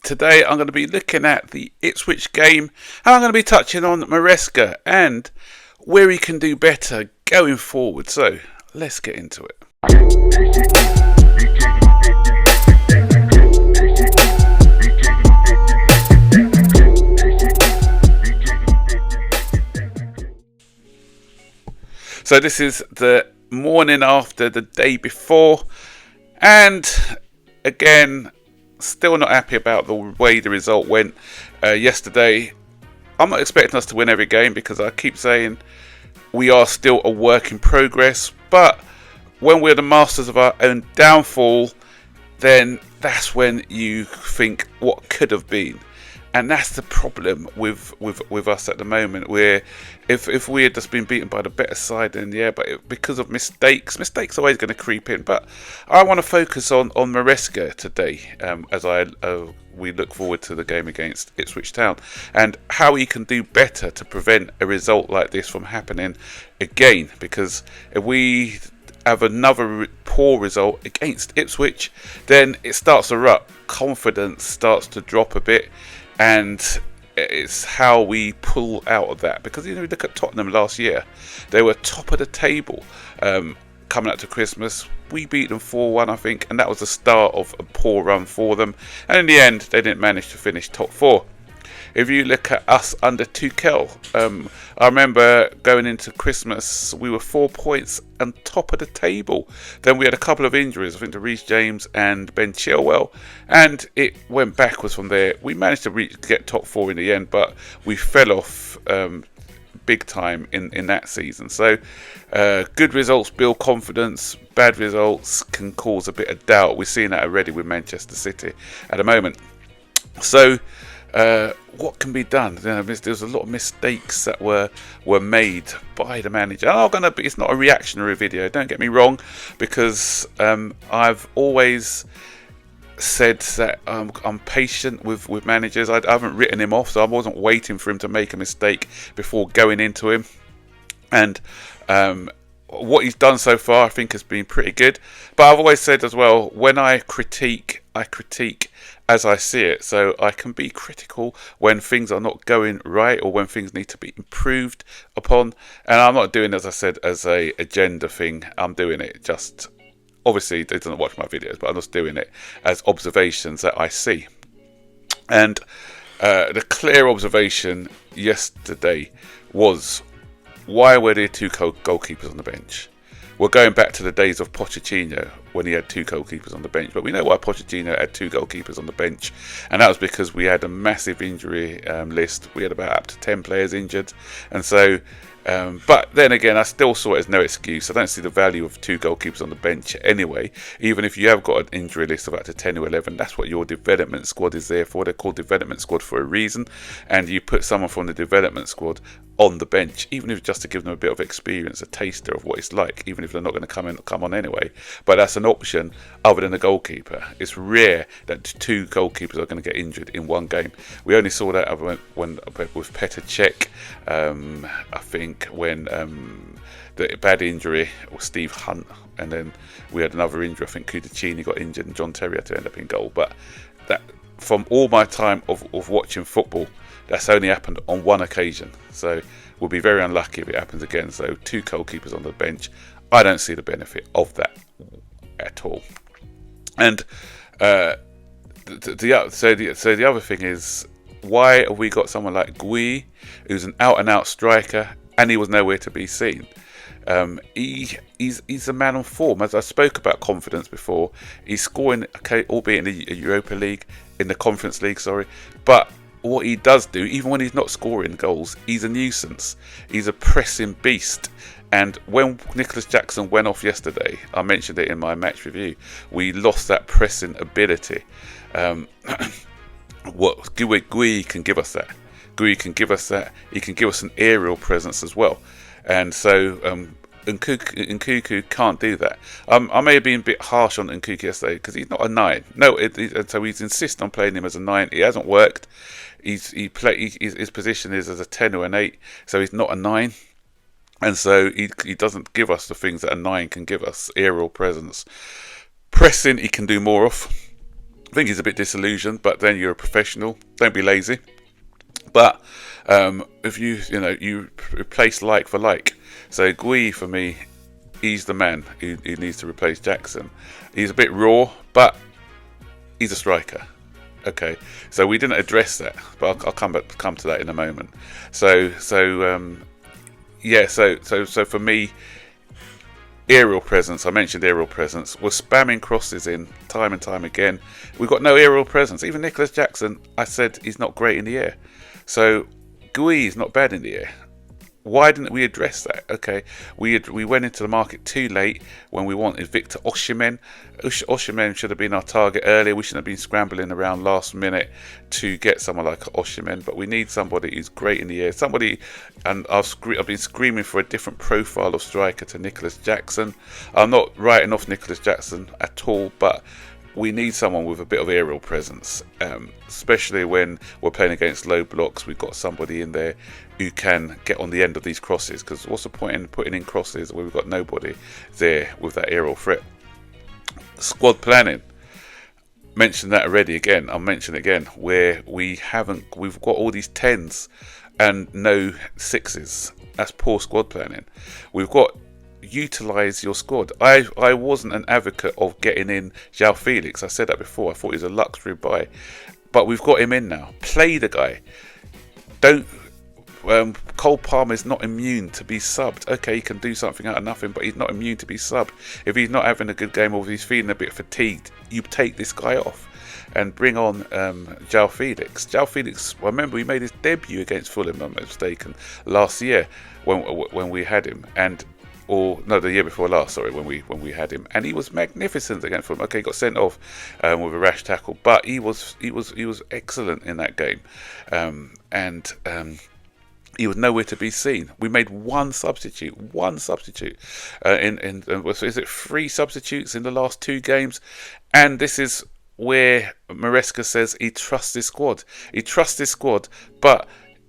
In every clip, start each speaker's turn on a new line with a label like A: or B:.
A: today I'm going to be looking at the Ipswich game, and I'm going to be touching on Maresca and where he can do better going forward. So let's get into it. So this is the morning after the day before, and again, still not happy about the way the result went yesterday. I'm not expecting us to win every game because I keep saying we are still a work in progress, but when we're the masters of our own downfall, then that's when you think what could have been. And that's the problem with us at the moment. Where if we had just been beaten by the better side, then yeah, but because of mistakes are always going to creep in. But I want to focus on Maresca today, as we look forward to the game against Ipswich Town, and how he can do better to prevent a result like this from happening again. Because if we have another poor result against Ipswich, then it starts to rut. Confidence starts to drop a bit. And it's how we pull out of that. Because you look at Tottenham last year, they were top of the table coming up to Christmas. We beat them 4-1, I think, and that was the start of a poor run for them. And in the end, they didn't manage to finish top 4. If you look at us under Tuchel, I remember going into Christmas, we were 4 points on top of the table. Then we had a couple of injuries, I think to Reece James and Ben Chilwell, and it went backwards from there. We managed to get top 4 in the end, but we fell off big time in that season. So good results build confidence, bad results can cause a bit of doubt. We're seeing that already with Manchester City at the moment. So what can be done? There's a lot of mistakes that were made by the manager. It's not a reactionary video, don't get me wrong, because I've always said that I'm patient with managers. I haven't written him off, so I wasn't waiting for him to make a mistake before going into him. And what he's done so far, I think, has been pretty good. But I've always said as well, when I critique as I see it. So I can be critical when things are not going right or when things need to be improved upon. And I'm not doing, as I said, as a agenda thing. I'm doing it just, obviously they don't watch my videos, but I'm just doing it as observations that I see. And the clear observation yesterday was, why were there 2 goalkeepers on the bench? We're going back to the days of Pochettino when he had 2 goalkeepers on the bench. But we know why Pochettino had 2 goalkeepers on the bench. And that was because we had a massive injury list. We had about up to 10 players injured. And so, but then again, I still saw it as no excuse. I don't see the value of 2 goalkeepers on the bench anyway. Even if you have got an injury list of up to 10 or 11, that's what your development squad is there for. They're called development squad for a reason. And you put someone from the development squad on the bench, even if just to give them a bit of experience, a taster of what it's like, even if they're not going to come on anyway. But that's an option other than a goalkeeper. It's rare that 2 goalkeepers are going to get injured in one game. We only saw that when with Petr Cech, I think, when the bad injury was Steve Hunt, and then we had another injury. I think Kudicini got injured and John Terry had to end up in goal. But that, from all my time of watching football, that's only happened on one occasion. So we'll be very unlucky if it happens again. So 2 goalkeepers on the bench, I don't see the benefit of that at all. And the other thing is, why have we got someone like Gui, who's an out-and-out striker, and he was nowhere to be seen? He's a man on form. As I spoke about confidence before, he's scoring, okay, albeit in the Europa League, in the Conference League, sorry, but what he does do, even when he's not scoring goals, he's a nuisance. He's a pressing beast. And when Nicholas Jackson went off yesterday, I mentioned it in my match review, we lost that pressing ability. What Gui can give us that. Gui can give us that. He can give us an aerial presence as well. And so Nkunku can't do that. I may have been a bit harsh on Nkunku yesterday because he's not a 9. No, so he's insisting on playing him as a 9. It hasn't worked. His position is as a 10 or an 8, so he's not a 9. And so he doesn't give us the things that a 9 can give us. Aerial presence. Pressing, he can do more of. I think he's a bit disillusioned, but then you're a professional. Don't be lazy. But if you replace like for like. So Gui, for me, he's the man who needs to replace Jackson. He's a bit raw, but he's a striker. Okay, so we didn't address that, but I'll come to that in a moment. So for me, aerial presence. I mentioned aerial presence. We're spamming crosses in time and time again. We've got no aerial presence. Even Nicholas Jackson, I said he's not great in the air. So Gui is not bad in the air. Why didn't we address that? Okay, we went into the market too late when we wanted Victor Osimhen. Osimhen should have been our target earlier. We shouldn't have been scrambling around last minute to get someone like Osimhen. But we need somebody who's great in the air. Somebody, and I've been screaming for a different profile of striker to Nicholas Jackson. I'm not writing off Nicholas Jackson at all, but we need someone with a bit of aerial presence, especially when we're playing against low blocks. We've got somebody in there who can get on the end of these crosses, because what's the point in putting in crosses where we've got nobody there with that aerial threat? Squad planning. Mentioned that already. Again, I'll mention it again, where we've got all these 10s and no 6s. That's poor squad planning. We've got utilise your squad. I wasn't an advocate of getting in João Felix. I said that before. I thought he was a luxury buy, but we've got him in now. Play the guy. Don't. Cole Palmer is not immune to be subbed. Okay, he can do something out of nothing, but he's not immune to be subbed. If he's not having a good game or if he's feeling a bit fatigued, you take this guy off and bring on João Felix. João Felix, I remember he made his debut against Fulham, if I'm not mistaken, last year when we had him, the year before last, sorry, when we had him, and he was magnificent against Fulham. Okay, he got sent off with a rash tackle, but he was excellent in that game, and he was nowhere to be seen. We made one substitute. Is it 3 substitutes in the last 2 games? And this is where Maresca says he trusts his squad. But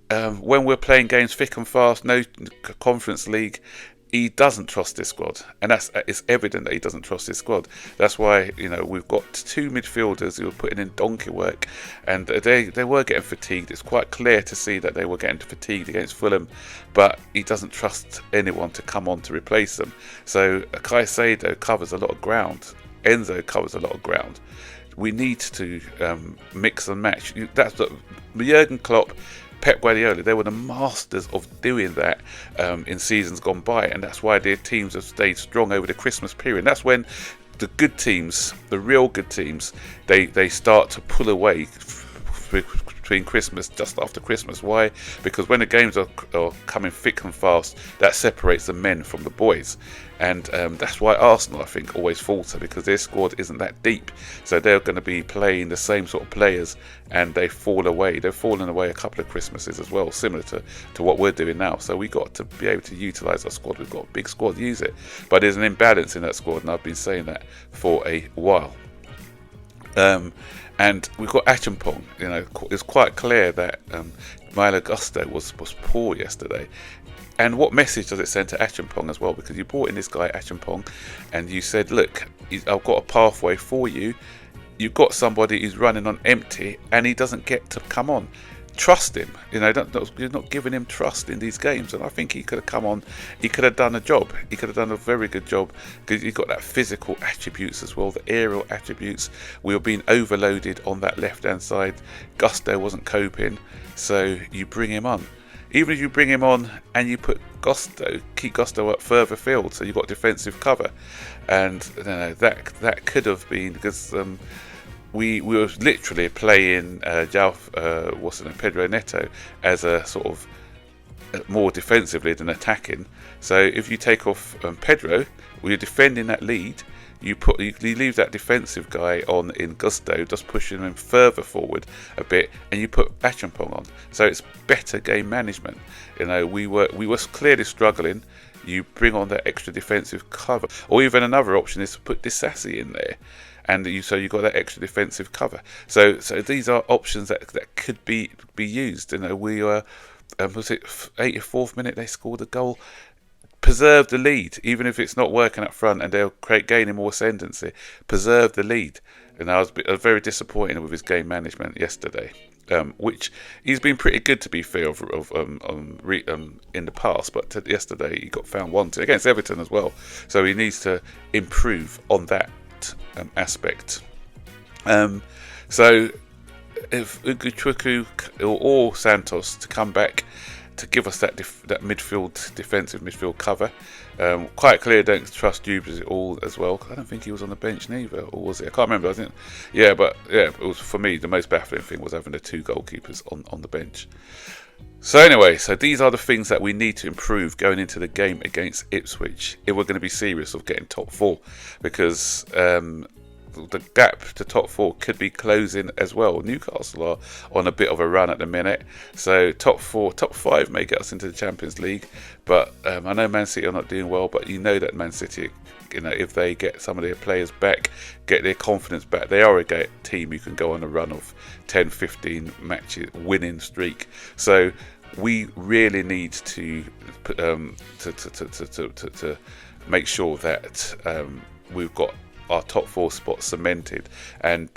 A: when we're playing games thick and fast, no Conference League, he doesn't trust his squad, and it's evident that he doesn't trust his squad. That's why we've got 2 midfielders who are putting in donkey work, and they were getting fatigued. It's quite clear to see that they were getting fatigued against Fulham, but he doesn't trust anyone to come on to replace them. So Caicedo covers a lot of ground. Enzo covers a lot of ground. We need to mix and match. That's what Jurgen Klopp, Pep Guardiola, they were the masters of doing that in seasons gone by, and that's why their teams have stayed strong over the Christmas period. That's when the good teams, the real good teams, they start to pull away between Christmas, just after Christmas. Why? Because when the games are coming thick and fast, that separates the men from the boys, and that's why Arsenal, I think, always falter, because their squad isn't that deep, so they're going to be playing the same sort of players, and they fall away. They've fallen away a couple of Christmases as well, similar to what we're doing now. So we got to be able to utilise our squad. We've got a big squad, use it, but there's an imbalance in that squad, and I've been saying that for a while. And we've got Achampong. It's quite clear that Malo Gusto was poor yesterday. And what message does it send to Achampong as well? Because you brought in this guy Achampong, and you said, look, I've got a pathway for you. You've got somebody who's running on empty, and he doesn't get to come on. Trust him. You're not giving him trust in these games, and I think he could have come on. He could have done a job. He could have done a very good job, because he's got that physical attributes as well, the aerial attributes. We were being overloaded on that left-hand side. Gusto wasn't coping, so you bring him on. Even if you bring him on and you put keep Gusto up further field, so you've got defensive cover, and that could have been, because we were literally playing Pedro Neto as a sort of more defensively than attacking. So if you take off Pedro, you're defending that lead. You leave that defensive guy on in Gusto, just pushing him further forward a bit, and you put Achampong on. So it's better game management. We were clearly struggling. You bring on that extra defensive cover, or even another option is to put Disasi in there, and you got that extra defensive cover. So these are options that could be used. We were was it 84th minute they scored a goal. Preserve the lead, even if it's not working up front and they'll gaining more ascendancy. Preserve the lead. And I was very disappointed with his game management yesterday, which he's been pretty good, to be fair, in the past. But yesterday he got found wanting against Everton as well, so he needs to improve on that aspect. So if Uguchuku or Santos to come back to give us that defensive midfield cover. Quite clear, don't trust Dubes at all as well. I don't think he was on the bench neither, or was it? I can't remember. I think, it was, for me, the most baffling thing was having the two goalkeepers on the bench. So anyway, these are the things that we need to improve going into the game against Ipswich if we're going to be serious of getting top 4, because the gap to top 4 could be closing as well. Newcastle are on a bit of a run at the minute, so top 5 may get us into the Champions League. But I know Man City are not doing well, but you know that Man City, if they get some of their players back, get their confidence back, they are a team who can go on a run of 10-15 matches winning streak. So we really need to make sure that we've got our top 4 spots cemented, and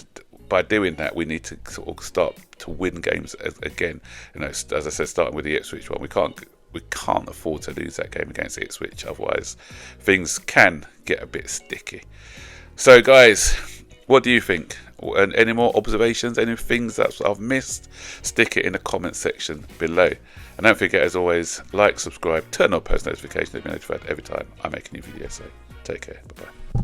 A: by doing that we need to sort of start to win games again. As I said, starting with the Ipswich one, we can't afford to lose that game against Ipswich, otherwise things can get a bit sticky. So guys, what do you think? And any more observations, any things that I've missed, stick it in the comment section below. And don't forget, as always, like, subscribe, turn on post notifications to be notified every time I make a new video. So take care, bye bye.